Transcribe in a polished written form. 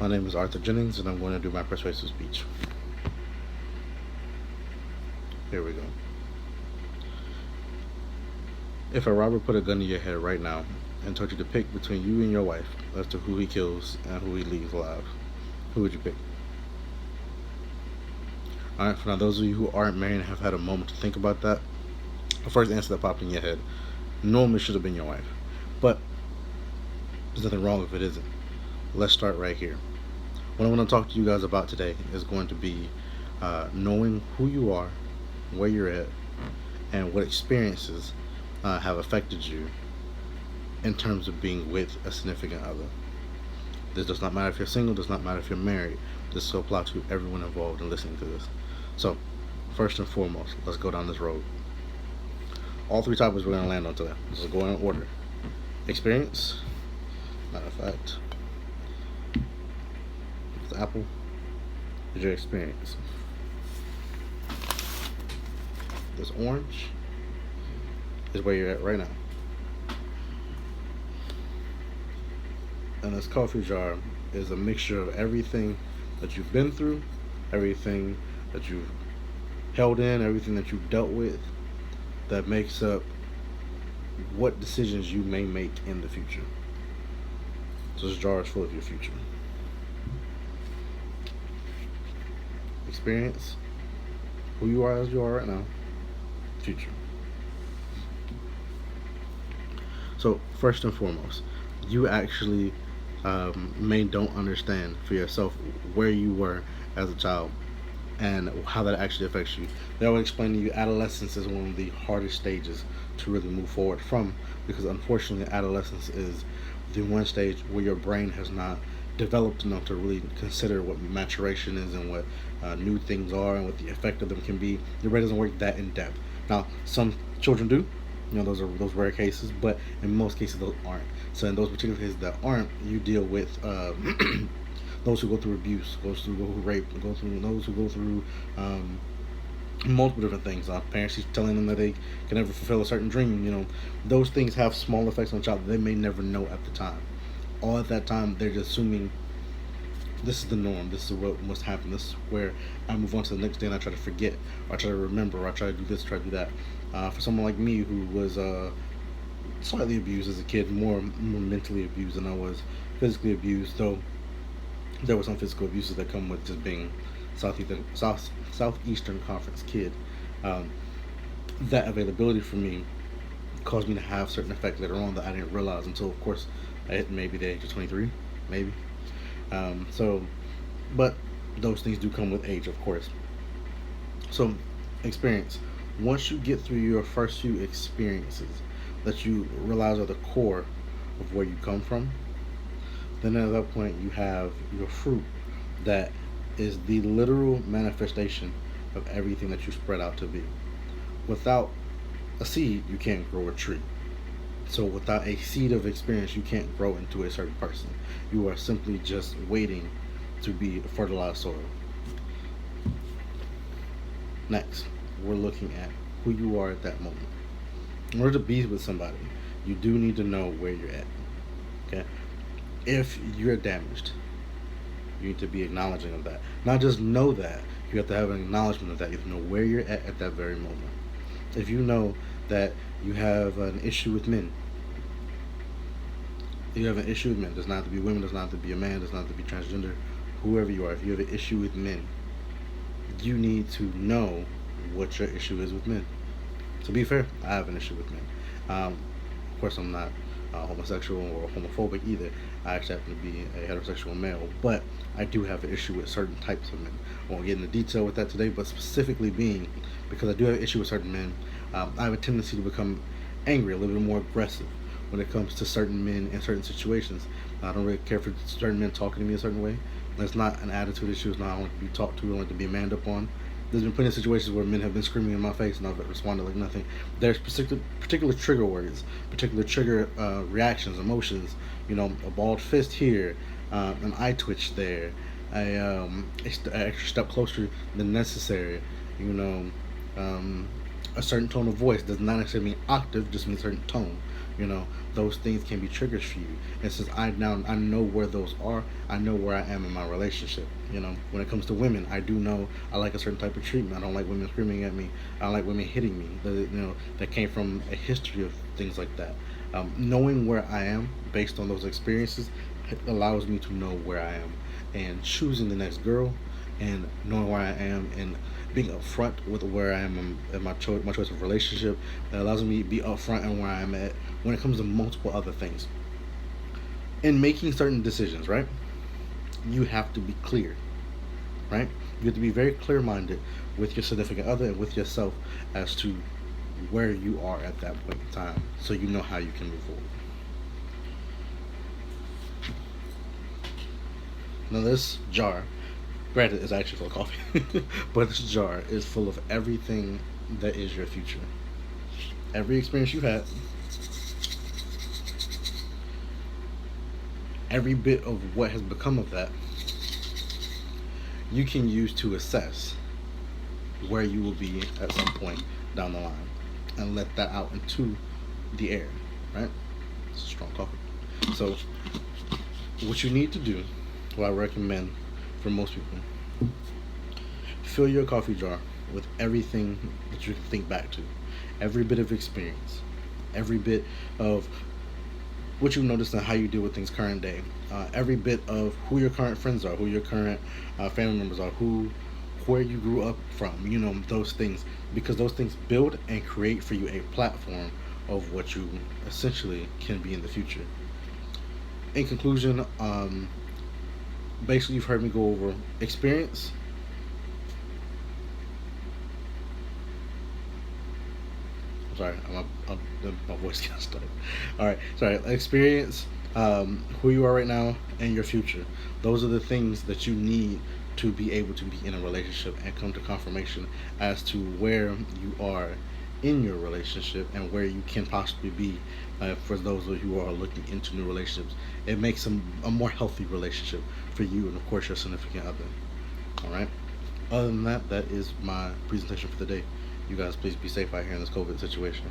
My name is Arthur Jennings, and I'm going to do my persuasive speech. Here we go. If a robber put a gun to your head right now and told you to pick between you and your wife as to who he kills and who he leaves alive, who would you pick? Alright, for now, those of you who aren't married and have had a moment to think about that, the first answer that popped in your head normally should have been your wife. But there's nothing wrong if it isn't. Let's start right here. What I want to talk to you guys about today is going to be knowing who you are, where you're at, and what experiences have affected you in terms of being with a significant other. This does not matter if you're single, does not matter if you're married. This will apply to everyone involved in listening to this. So, first and foremost, let's go down this road. All three topics we're going to land on today. Let's go in order. Experience. Matter of fact, the apple is your experience. This orange is where you're at right now. And this coffee jar is a mixture of everything that you've been through, everything that you've held in, everything that you've dealt with, that makes up what decisions you may make in the future. So this jar is full of your future. Experience, who you are as you are right now, future. So first and foremost, you actually don't understand for yourself where you were as a child and how that actually affects you. They always explain to you adolescence is one of the hardest stages to really move forward from, because unfortunately adolescence is the one stage where your brain has not developed enough to really consider what maturation is and what new things are and what the effect of them can be. Your brain doesn't work that in depth. Now, some children do. Those are those rare cases, but in most cases those aren't. So in those particular cases that aren't, you deal with those who go through abuse, those who go through rape, those who go through multiple different things. Parents keep telling them that they can never fulfill a certain dream. Those things have small effects on the child that they may never know at the time. All at that time, they're just assuming this is the norm. This is what must happen. This is where I move on to the next day and I try to forget, or I try to remember, or I try to do this, try to do that. For someone like me who was slightly abused as a kid, more mentally abused than I was physically abused, though there were some physical abuses that come with just being Southeastern Conference kid. That availability for me caused me to have certain effects later on that I didn't realize until, of course, I hit maybe the age of 23, maybe. But those things do come with age, of course. So, experience. Once you get through your first few experiences that you realize are the core of where you come from, then at that point you have your fruit that is the literal manifestation of everything that you spread out to be. Without a seed, you can't grow a tree. So without a seed of experience, you can't grow into a certain person. You are simply just waiting to be fertilized soil. Next, we're looking at who you are at that moment. In order to be with somebody, you do need to know where you're at. Okay? If you're damaged, you need to be acknowledging of that. Not just know that, you have to have an acknowledgement of that. You have to know where you're at that very moment. If you know that you have an issue with men, does not have to be women, does not have to be a man, does not have to be transgender, whoever you are. If you have an issue with men, you need to know what your issue is with men. To be fair, I have an issue with men. Of course, I'm not homosexual or homophobic either. I actually happen to be a heterosexual male, but I do have an issue with certain types of men. I won't get into detail with that today, but specifically being because I do have an issue with certain men, I have a tendency to become angry, a little bit more aggressive when it comes to certain men in certain situations. I don't really care for certain men talking to me a certain way. It's not an attitude issue. It's not I want to be talked to. I want to be manned up on. There's been plenty of situations where men have been screaming in my face and I've responded like nothing. There's particular trigger words, particular trigger reactions, emotions. A balled fist here, an eye twitch there, an extra step closer than necessary. A certain tone of voice does not necessarily mean octave, just means a certain tone. You know, those things can be triggers for you. And since I know where those are, I know where I am in my relationship. You know, when it comes to women, I do know I like a certain type of treatment. I don't like women screaming at me. I don't like women hitting me. That came from a history of things like that. Knowing where I am based on those experiences allows me to know where I am, and choosing the next girl and knowing where I am and being upfront with where I am in my choice of relationship, that allows me to be upfront and where I'm at when it comes to multiple other things. In making certain decisions, right? You have to be clear, right? You have to be very clear minded with your significant other and with yourself as to where you are at that point in time, so you know how you can move forward. Now, this jar, granted, is actually full of coffee, but this jar is full of everything that is your future. Every experience you've had, every bit of what has become of that, you can use to assess where you will be at some point down the line and let that out into the air, right? It's a strong coffee. So, what you need to do, what I recommend for most people, fill your coffee jar with everything that you can think back to, every bit of experience, every bit of what you've noticed and how you deal with things current day, every bit of who your current friends are, who your current family members are, where you grew up from, those things, because those things build and create for you a platform of what you essentially can be in the future. In conclusion, basically, you've heard me go over experience. I'm sorry, my voice got stuck. All right, sorry. Experience, who you are right now, and your future. Those are the things that you need to be able to be in a relationship and come to confirmation as to where you are in your relationship and where you can possibly be, for those of you who are looking into new relationships. It makes a more healthy relationship for you and, of course, your significant other. All right. Other than that, that is my presentation for the day. You guys, please be safe out here in this COVID situation.